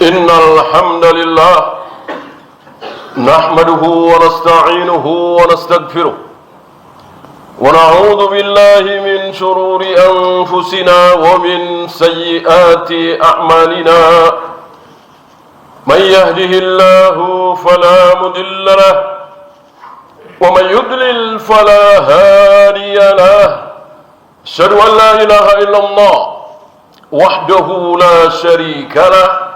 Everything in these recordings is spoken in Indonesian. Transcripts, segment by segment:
Innal hamdalillah nahmaduhu wa nasta'inuhu wa nastaghfiruh wa na'udzu billahi min shururi anfusina wa min sayyiati a'malina. Man yahdihillahu fala mudilla lahu wa man yudlil fala hadiya lahu. Asyhadu an la ilaha illallah wahdahu la syarika lahu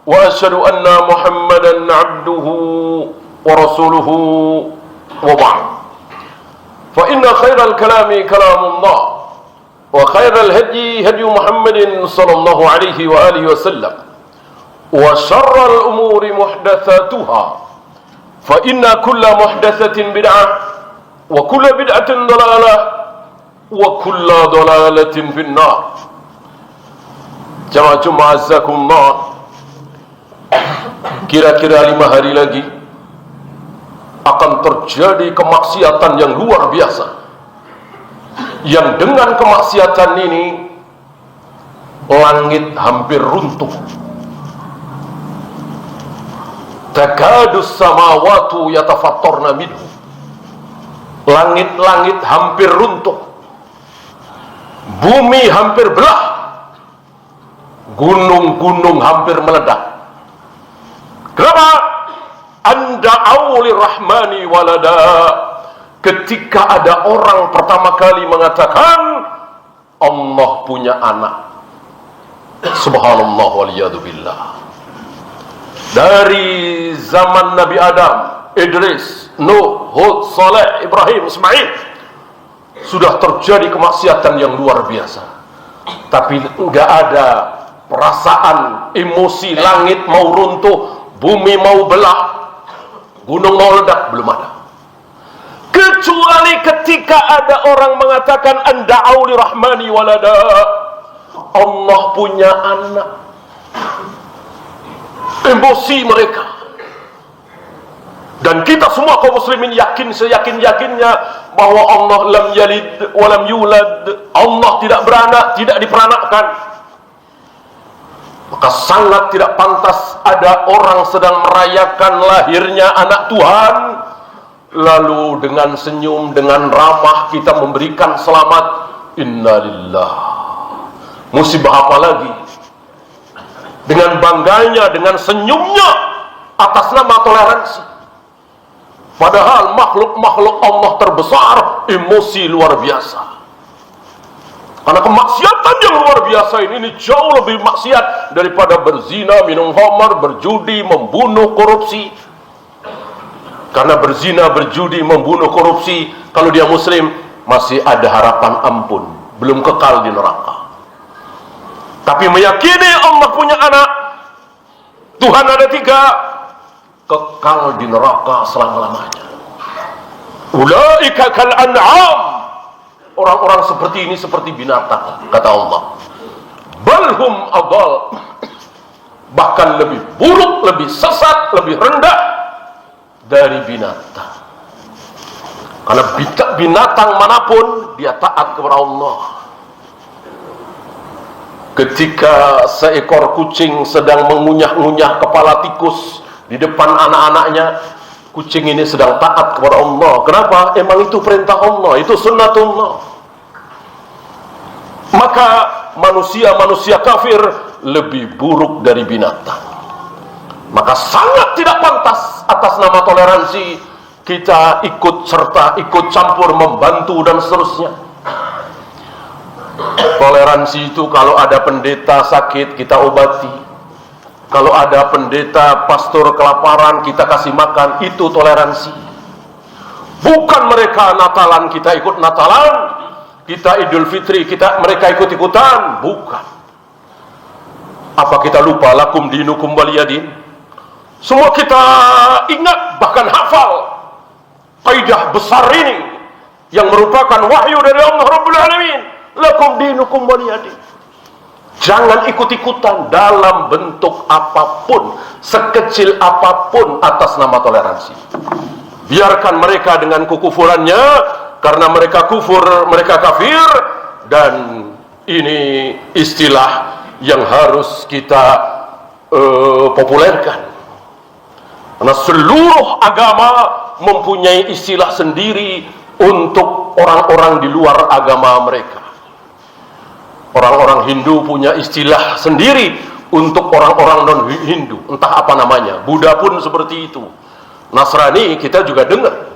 wa asyhadu anna Muhammadan abduhu wa rasuluhu wa ba'd. Fa inna khairal kalami kalamullah wa khairal hadi hadi Muhammadin sallallahu alaihi wa alihi wasallam wa syarral umuri muhdatsatuha fa inna kulla muhdatsatin bid'ah wa kulla bid'atin dalalah wa kulla dalalatin finnar. Jamaah Jumat azakumullah. Kira-kira 5 hari lagi akan terjadi kemaksiatan yang luar biasa, yang dengan kemaksiatan ini langit hampir runtuh. Takadus samawatu yatafattarna minhu. Langit-langit hampir runtuh, bumi hampir belah, gunung-gunung hampir meledak. Kenapa? Anda'au lirrahmani walada. Ketika ada orang pertama kali mengatakan Allah punya anak. Subhanallah waliyadzubillah. Dari zaman Nabi Adam, Idris, Nuh, Hud, Saleh, Ibrahim, Ismail, sudah terjadi kemaksiatan yang luar biasa. Tapi enggak ada perasaan, emosi, langit mau runtuh, bumi mau belah, gunung mau ledak, belum ada. Kecuali ketika ada orang mengatakan anda'au lirrahmani walada, Allah punya anak. Emosi mereka. Dan kita semua kaum muslimin yakin seyakin-yakinnya bahwa Allah lam yalid wa lam yulad. Allah tidak beranak, tidak diperanakkan. Maka sangat tidak pantas ada orang sedang merayakan lahirnya anak Tuhan, lalu dengan senyum, dengan ramah kita memberikan selamat. Innalillah. Musibah apa lagi? Dengan bangganya, dengan senyumnya atas nama toleransi. Padahal makhluk-makhluk Allah terbesar emosi luar biasa. Karena kemaksiatan yang luar biasa ini jauh lebih maksiat daripada berzina, minum khamar, berjudi, membunuh, korupsi. Karena berzina, berjudi, membunuh, korupsi, kalau dia muslim masih ada harapan ampun, belum kekal di neraka. Tapi meyakini Allah punya anak, Tuhan ada 3, kekal di neraka selama-lamanya. Ulaika kal an'am. Orang-orang seperti ini seperti binatang, kata Allah. Balhum adal. Bahkan lebih buruk, lebih sesat, lebih rendah dari binatang. Karena binatang manapun dia taat kepada Allah. Ketika seekor kucing sedang mengunyah-ngunyah kepala tikus di depan anak-anaknya, kucing ini sedang taat kepada Allah. Kenapa? Emang itu perintah Allah, itu sunnatullah. Maka manusia-manusia kafir lebih buruk dari binatang. Maka sangat tidak pantas atas nama toleransi kita ikut serta, ikut campur, membantu dan seterusnya. Toleransi itu kalau ada pendeta sakit kita obati. Kalau ada pendeta, pastor kelaparan, kita kasih makan. Itu toleransi. Bukan mereka Natalan, kita ikut Natalan. Kita Idul Fitri, mereka ikut-ikutan. Bukan. Apa kita lupa lakum dinukum waliyadin? Semua kita ingat, bahkan hafal kaidah besar ini yang merupakan wahyu dari Allah Rabbul Alamin. Lakum dinukum waliyadin. Jangan ikut-ikutan dalam bentuk apapun, sekecil apapun atas nama toleransi. Biarkan mereka dengan kekufurannya, karena mereka kufur, mereka kafir, dan ini istilah yang harus kita populerkan. Karena seluruh agama mempunyai istilah sendiri untuk orang-orang di luar agama mereka. Orang-orang Hindu punya istilah sendiri untuk orang-orang non-Hindu, entah apa namanya. Buddha pun seperti itu. Nasrani kita juga dengar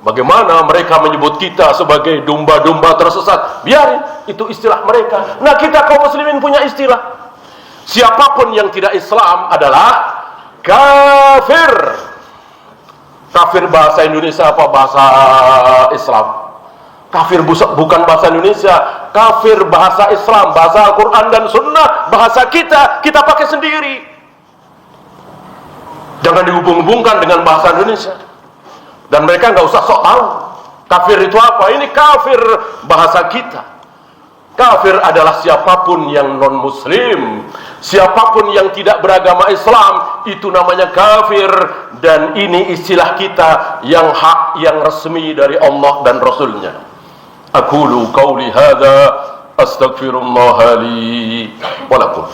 bagaimana mereka menyebut kita sebagai domba-domba tersesat. Biarin, itu istilah mereka. Nah, kita kaum muslimin punya istilah. Siapapun yang tidak Islam adalah kafir. Kafir bahasa Indonesia apa bahasa Islam? Kafir bukan bahasa Indonesia, kafir bahasa Islam, bahasa Al-Quran dan Sunnah, bahasa kita pakai sendiri. Jangan dihubung-hubungkan dengan bahasa Indonesia. Dan mereka nggak usah sok tahu kafir itu apa. Ini kafir bahasa kita. Kafir adalah siapapun yang non-muslim, siapapun yang tidak beragama Islam, itu namanya kafir. Dan ini istilah kita yang hak, yang resmi dari Allah dan Rasulnya. Aqulu qawli hadha astaghfirullah li wa lakum.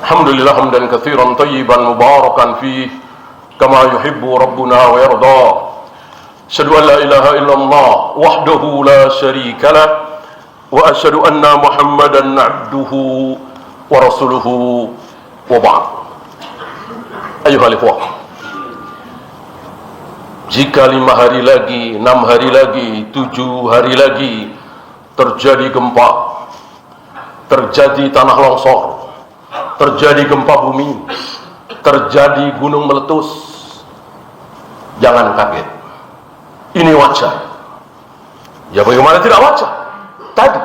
Alhamdulillah hamdan katsiran tayyiban mubarakan fih kama yuhibbu rabbuna wa yarda. Asyhadu an la ilaha illallah wahdahu la syarika lah wa asyhadu anna Muhammadan abduhu wa rasuluhu wa ba'd. Ayuhal ikhwah, jika 5 hari lagi, 6 hari lagi, 7 hari lagi terjadi gempa, terjadi tanah longsor, terjadi gempa bumi, terjadi gunung meletus, jangan kaget. Ini wajar. Ya bagaimana tidak wajar? Tadi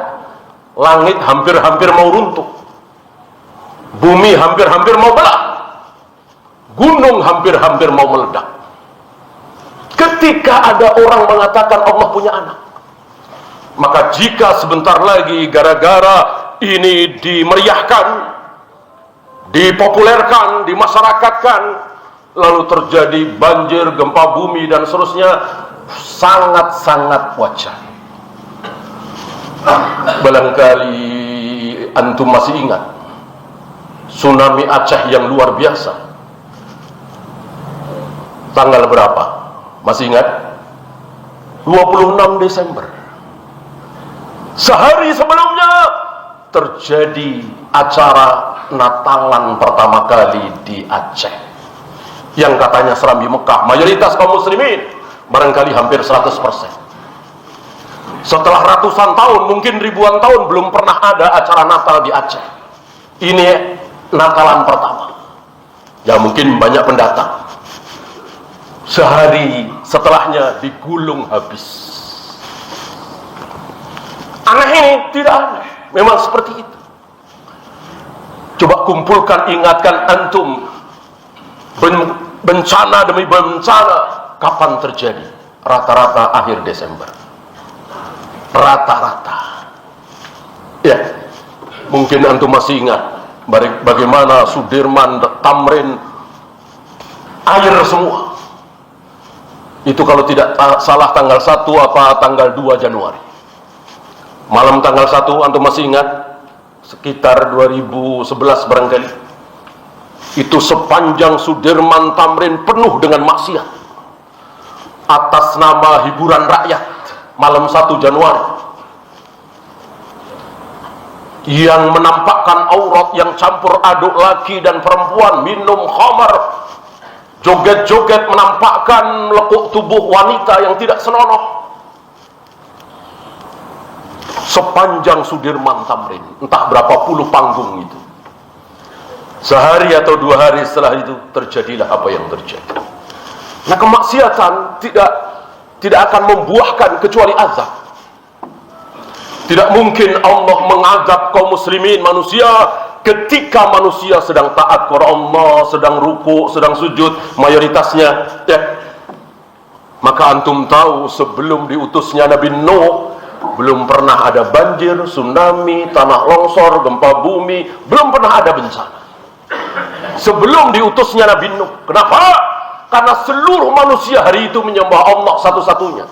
langit hampir-hampir mau runtuh, bumi hampir-hampir mau belah, gunung hampir-hampir mau meledak. Ketika ada orang mengatakan Allah punya anak, maka jika sebentar lagi gara-gara ini dimeriahkan, dipopulerkan, dimasyarakatkan, lalu terjadi banjir, gempa bumi dan seterusnya, sangat-sangat wajar. Barangkali antum masih ingat tsunami Aceh yang luar biasa. Tanggal berapa? Masih ingat? 26 Desember. Sehari sebelumnya terjadi acara Natalan pertama kali di Aceh, yang katanya serambi Mekah, mayoritas kaum muslimin, barangkali hampir 100%. Setelah ratusan tahun, mungkin ribuan tahun, belum pernah ada acara Natal di Aceh. Ini Natalan pertama. Ya mungkin banyak pendatang. Sehari setelahnya digulung habis. Aneh ini? Tidak aneh, memang seperti itu. Coba kumpulkan, ingatkan antum, bencana demi bencana kapan terjadi? Rata-rata akhir Desember. Rata-rata. Ya, mungkin antum masih ingat bagaimana Sudirman, Tamrin, air semua. Itu kalau tidak salah tanggal 1 apa tanggal 2 Januari. Malam tanggal 1 antum masih ingat? Sekitar 2011 barangkali. Itu sepanjang Sudirman, Tamrin penuh dengan maksiat atas nama hiburan rakyat. Malam 1 Januari yang menampakkan aurat, yang campur aduk laki dan perempuan, minum khamar, joget-joget, menampakkan lekuk tubuh wanita yang tidak senonoh. Sepanjang Sudirman, Tamrin, entah berapa puluh panggung itu. Sehari atau 2 hari setelah itu terjadilah apa yang terjadi. Nah, kemaksiatan tidak akan membuahkan kecuali azab. Tidak mungkin Allah mengazab kaum muslimin manusia ketika manusia sedang taat kepada Allah, sedang ruku, sedang sujud, mayoritasnya, ya. Maka antum tahu sebelum diutusnya Nabi Nuh belum pernah ada banjir, tsunami, tanah longsor, gempa bumi, belum pernah ada bencana. Sebelum diutusnya Nabi Nuh. Kenapa? Karena seluruh manusia hari itu menyembah Allah satu-satunya.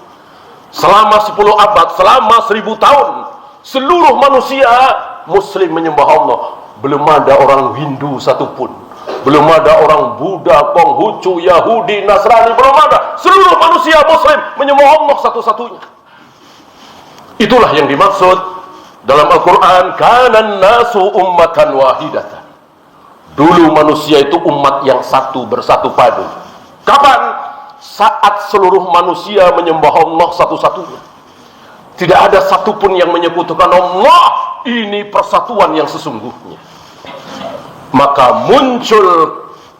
Selama 10 abad, selama 1000 tahun, seluruh manusia Muslim menyembah Allah. Belum ada orang Hindu satupun, belum ada orang Buddha, Konghucu, Yahudi, Nasrani, belum ada. Seluruh manusia Muslim menyembah Allah satu-satunya. Itulah yang dimaksud dalam Al-Quran, kanan nasu ummatan wahidatan. Dulu manusia itu umat yang satu, bersatu padu. Kapan? Saat seluruh manusia menyembah Allah satu-satunya. Tidak ada satupun yang menyekutukan Allah. Ini persatuan yang sesungguhnya. Maka muncul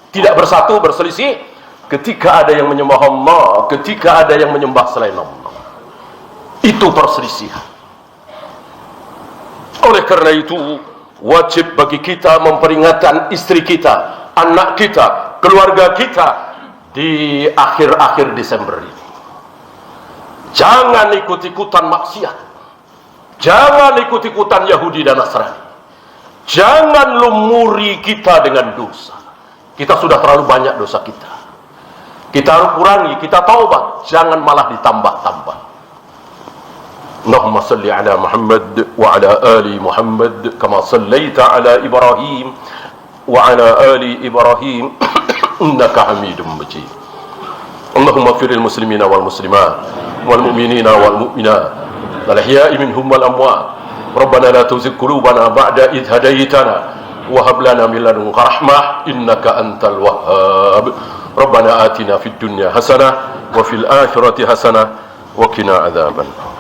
tidak bersatu, berselisih ketika ada yang menyembah Allah, ketika ada yang menyembah selain Allah. Itu perselisihan. Oleh karena itu, wajib bagi kita memperingatkan istri kita, anak kita, keluarga kita di akhir-akhir Desember ini. Jangan ikut-ikutan maksiat. Jangan ikut-ikutan Yahudi dan Nasrani. Jangan lumuri kita dengan dosa. Kita sudah terlalu banyak dosa kita. Kita harus kurangi, kita taubat. Jangan malah ditambah-tambah. Allahumma salli ala Muhammad wa ala ali Muhammad kama sallaita ala Ibrahim wa ala ali Ibrahim innaka Hamidum Majid. Allahumma ighfir lil muslimina wal muslimat wal mu'minina wal mu'minat al ahya'i minhum wal amwat. Rabbana la tuzigh qulubana ba'da idh hadaytana wa hab lana min ladunka rahmah innaka antal wahhab. Rabbana atina fid dunya hasanah wa fil akhirati hasanah wa qina adzaban nar.